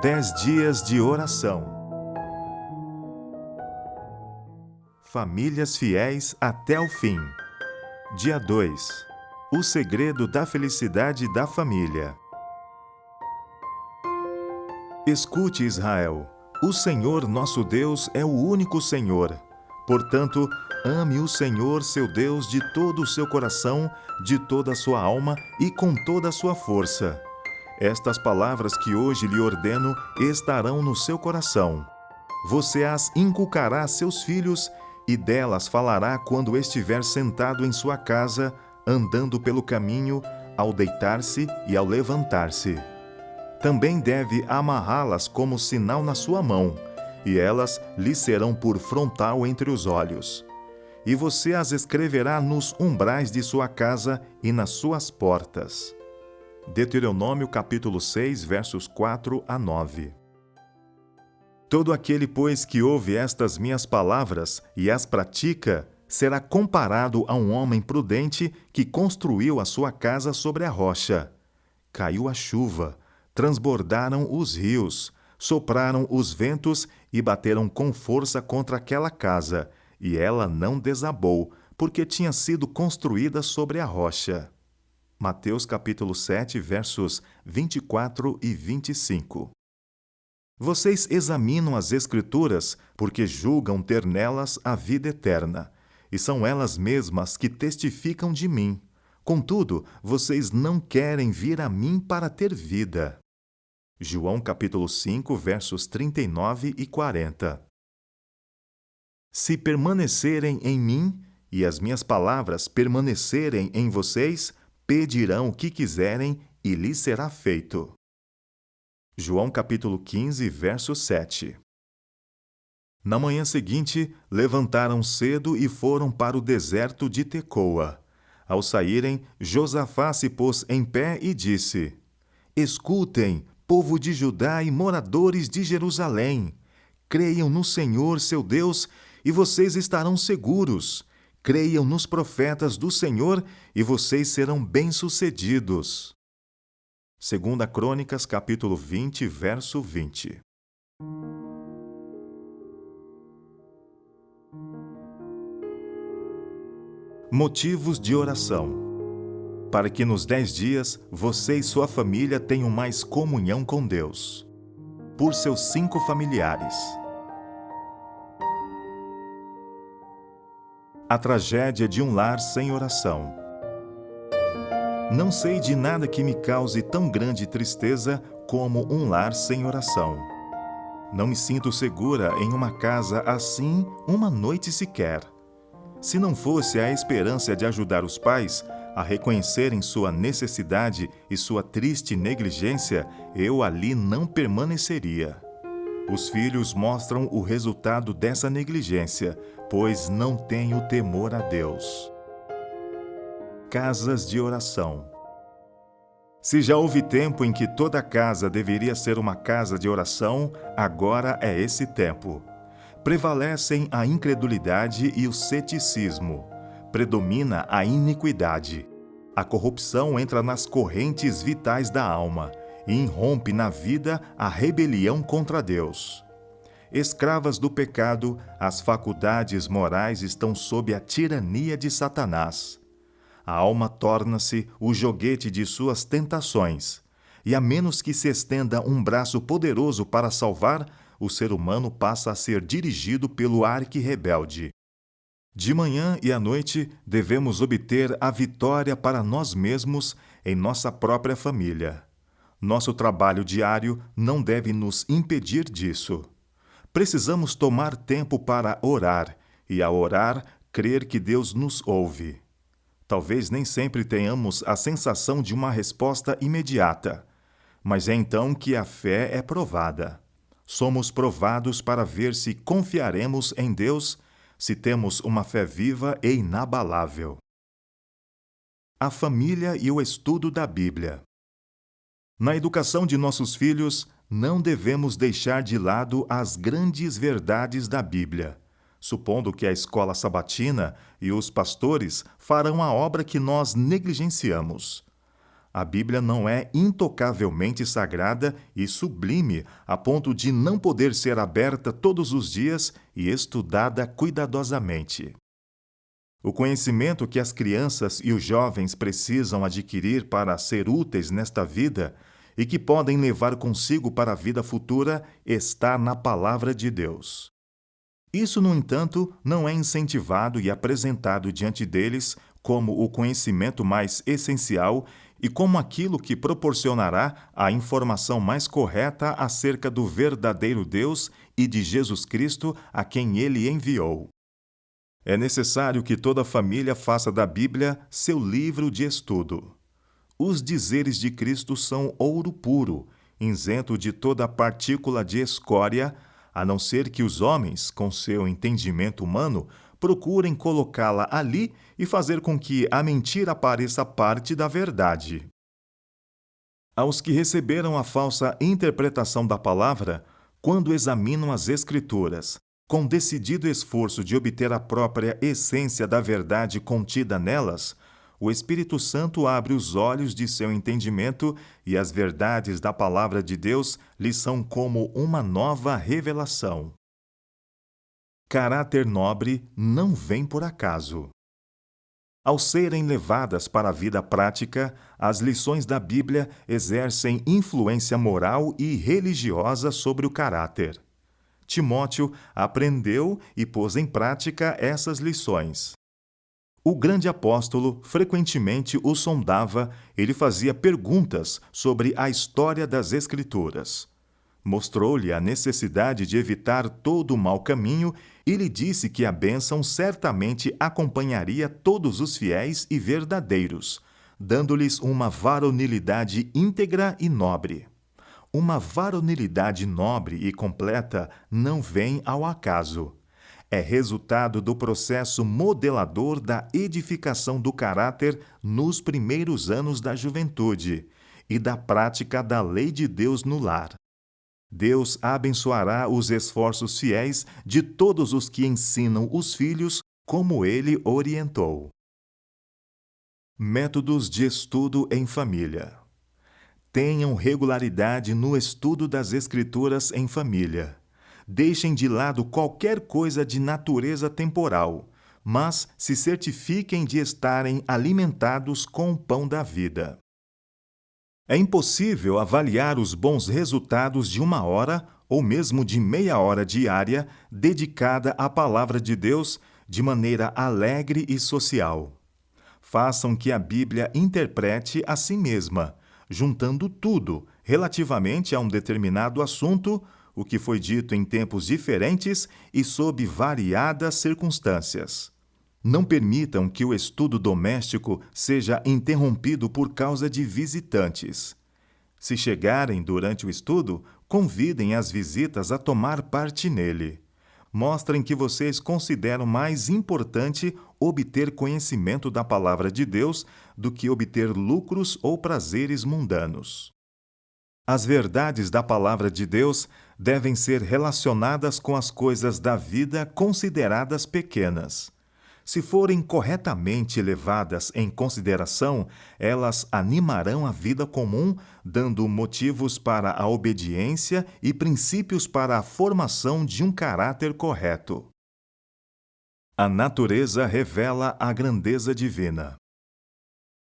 10 dias de oração. Famílias fiéis até o fim. Dia 2. O segredo da felicidade da família. Escute, Israel. O Senhor nosso Deus é o único Senhor. Portanto, ame o Senhor, seu Deus, de todo o seu coração, de toda a sua alma e com toda a sua força. Estas palavras que hoje lhe ordeno estarão no seu coração. Você as inculcará a seus filhos e delas falará quando estiver sentado em sua casa, andando pelo caminho, ao deitar-se e ao levantar-se. Também deve amarrá-las como sinal na sua mão, e elas lhe serão por frontal entre os olhos. E você as escreverá nos umbrais de sua casa e nas suas portas. Deuteronômio capítulo 6, versos 4 a 9. Todo aquele, pois, que ouve estas minhas palavras e as pratica, será comparado a um homem prudente que construiu a sua casa sobre a rocha. Caiu a chuva, transbordaram os rios, sopraram os ventos e bateram com força contra aquela casa, e ela não desabou, porque tinha sido construída sobre a rocha. Mateus capítulo 7, versos 24 e 25. Vocês examinam as Escrituras porque julgam ter nelas a vida eterna, e são elas mesmas que testificam de mim. Contudo, vocês não querem vir a mim para ter vida. João capítulo 5, versos 39 e 40. Se permanecerem em mim, e as minhas palavras permanecerem em vocês, pedirão o que quiserem e lhes será feito. João capítulo 15, verso 7. Na manhã seguinte, levantaram cedo e foram para o deserto de Tecoa. Ao saírem, Josafá se pôs em pé e disse: Escutem, povo de Judá e moradores de Jerusalém. Creiam no Senhor, seu Deus, e vocês estarão seguros. Creiam nos profetas do Senhor, e vocês serão bem-sucedidos. 2 Crônicas, capítulo 20, verso 20. Motivos de oração. Para que nos 10 dias você e sua família tenham mais comunhão com Deus. Por seus 5 familiares. A tragédia de um lar sem oração. Não sei de nada que me cause tão grande tristeza como um lar sem oração. Não me sinto segura em uma casa assim uma noite sequer. Se não fosse a esperança de ajudar os pais a reconhecerem sua necessidade e sua triste negligência, eu ali não permaneceria. Os filhos mostram o resultado dessa negligência, pois não têm o temor a Deus. Casas de oração. Se já houve tempo em que toda casa deveria ser uma casa de oração, agora é esse tempo. Prevalecem a incredulidade e o ceticismo. Predomina a iniquidade. A corrupção entra nas correntes vitais da alma e irrompe na vida a rebelião contra Deus. Escravas do pecado, as faculdades morais estão sob a tirania de Satanás. A alma torna-se o joguete de suas tentações, e a menos que se estenda um braço poderoso para salvar, o ser humano passa a ser dirigido pelo arqui-rebelde. De manhã e à noite, devemos obter a vitória para nós mesmos em nossa própria família. Nosso trabalho diário não deve nos impedir disso. Precisamos tomar tempo para orar, e ao orar, crer que Deus nos ouve. Talvez nem sempre tenhamos a sensação de uma resposta imediata, mas é então que a fé é provada. Somos provados para ver se confiaremos em Deus, se temos uma fé viva e inabalável. A família e o estudo da Bíblia. Na educação de nossos filhos, não devemos deixar de lado as grandes verdades da Bíblia, supondo que a escola sabatina e os pastores farão a obra que nós negligenciamos. A Bíblia não é intocavelmente sagrada e sublime a ponto de não poder ser aberta todos os dias e estudada cuidadosamente. O conhecimento que as crianças e os jovens precisam adquirir para ser úteis nesta vida e que podem levar consigo para a vida futura está na Palavra de Deus. Isso, no entanto, não é incentivado e apresentado diante deles como o conhecimento mais essencial e como aquilo que proporcionará a informação mais correta acerca do verdadeiro Deus e de Jesus Cristo, a quem ele enviou. É necessário que toda família faça da Bíblia seu livro de estudo. Os dizeres de Cristo são ouro puro, isento de toda partícula de escória, a não ser que os homens, com seu entendimento humano, procurem colocá-la ali e fazer com que a mentira pareça parte da verdade. Aos que receberam a falsa interpretação da palavra, quando examinam as Escrituras, com decidido esforço de obter a própria essência da verdade contida nelas, o Espírito Santo abre os olhos de seu entendimento e as verdades da Palavra de Deus lhes são como uma nova revelação. Caráter nobre não vem por acaso. Ao serem levadas para a vida prática, as lições da Bíblia exercem influência moral e religiosa sobre o caráter. Timóteo aprendeu e pôs em prática essas lições. O grande apóstolo frequentemente o sondava, ele fazia perguntas sobre a história das Escrituras. Mostrou-lhe a necessidade de evitar todo o mau caminho e lhe disse que a bênção certamente acompanharia todos os fiéis e verdadeiros, dando-lhes uma varonilidade íntegra e nobre. Uma varonilidade nobre e completa não vem ao acaso. É resultado do processo modelador da edificação do caráter nos primeiros anos da juventude e da prática da lei de Deus no lar. Deus abençoará os esforços fiéis de todos os que ensinam os filhos como ele orientou. Métodos de estudo em família. Tenham regularidade no estudo das Escrituras em família. Deixem de lado qualquer coisa de natureza temporal, mas se certifiquem de estarem alimentados com o pão da vida. É impossível avaliar os bons resultados de 1 hora ou mesmo de meia hora diária dedicada à Palavra de Deus de maneira alegre e social. Façam que a Bíblia interprete a si mesma, juntando tudo relativamente a um determinado assunto, o que foi dito em tempos diferentes e sob variadas circunstâncias. Não permitam que o estudo doméstico seja interrompido por causa de visitantes. Se chegarem durante o estudo, convidem as visitas a tomar parte nele. Mostrem que vocês consideram mais importante obter conhecimento da Palavra de Deus do que obter lucros ou prazeres mundanos. As verdades da Palavra de Deus devem ser relacionadas com as coisas da vida consideradas pequenas. Se forem corretamente levadas em consideração, elas animarão a vida comum, dando motivos para a obediência e princípios para a formação de um caráter correto. A natureza revela a grandeza divina.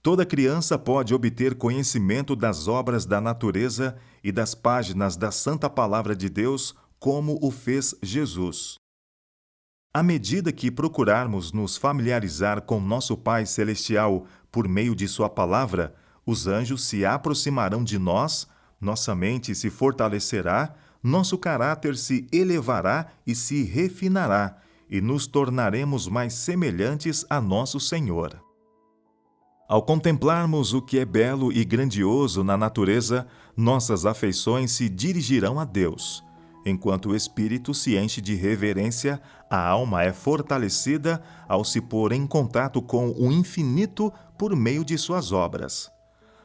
Toda criança pode obter conhecimento das obras da natureza e das páginas da Santa Palavra de Deus, como o fez Jesus. À medida que procurarmos nos familiarizar com nosso Pai Celestial por meio de Sua Palavra, os anjos se aproximarão de nós, nossa mente se fortalecerá, nosso caráter se elevará e se refinará, e nos tornaremos mais semelhantes a nosso Senhor. Ao contemplarmos o que é belo e grandioso na natureza, nossas afeições se dirigirão a Deus. Enquanto o espírito se enche de reverência, a alma é fortalecida ao se pôr em contato com o infinito por meio de suas obras.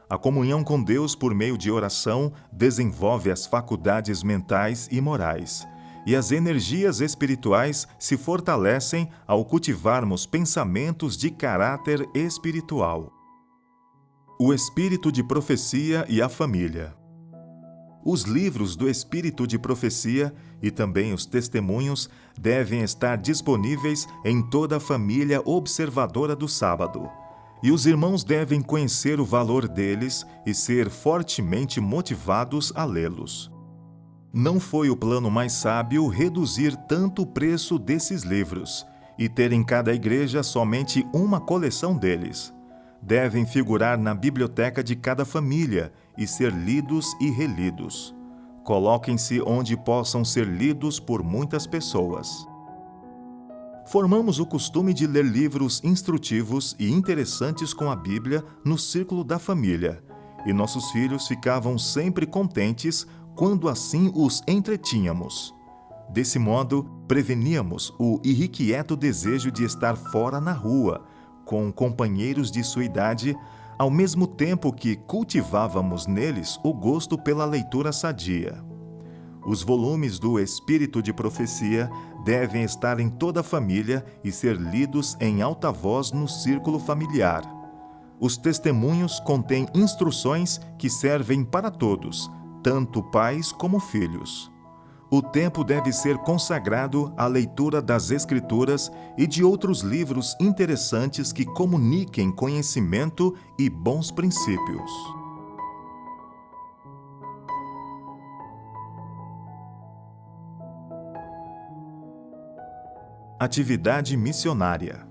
A comunhão com Deus por meio de oração desenvolve as faculdades mentais e morais, e as energias espirituais se fortalecem ao cultivarmos pensamentos de caráter espiritual. O espírito de profecia e a família. Os livros do espírito de profecia e também os testemunhos devem estar disponíveis em toda a família observadora do sábado. E os irmãos devem conhecer o valor deles e ser fortemente motivados a lê-los. Não foi o plano mais sábio reduzir tanto o preço desses livros e ter em cada igreja somente uma coleção deles. Devem figurar na biblioteca de cada família e ser lidos e relidos. Coloquem-se onde possam ser lidos por muitas pessoas. Formamos o costume de ler livros instrutivos e interessantes com a Bíblia no círculo da família, e nossos filhos ficavam sempre contentes quando assim os entretínhamos. Desse modo, preveníamos o irrequieto desejo de estar fora na rua, com companheiros de sua idade, ao mesmo tempo que cultivávamos neles o gosto pela leitura sadia. Os volumes do Espírito de Profecia devem estar em toda a família e ser lidos em alta voz no círculo familiar. Os testemunhos contêm instruções que servem para todos, tanto pais como filhos. O tempo deve ser consagrado à leitura das Escrituras e de outros livros interessantes que comuniquem conhecimento e bons princípios. Atividade missionária.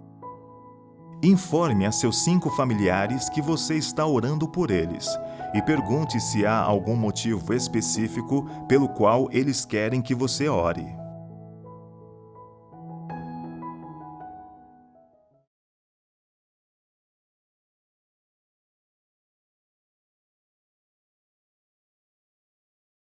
Informe a seus 5 familiares que você está orando por eles e pergunte se há algum motivo específico pelo qual eles querem que você ore.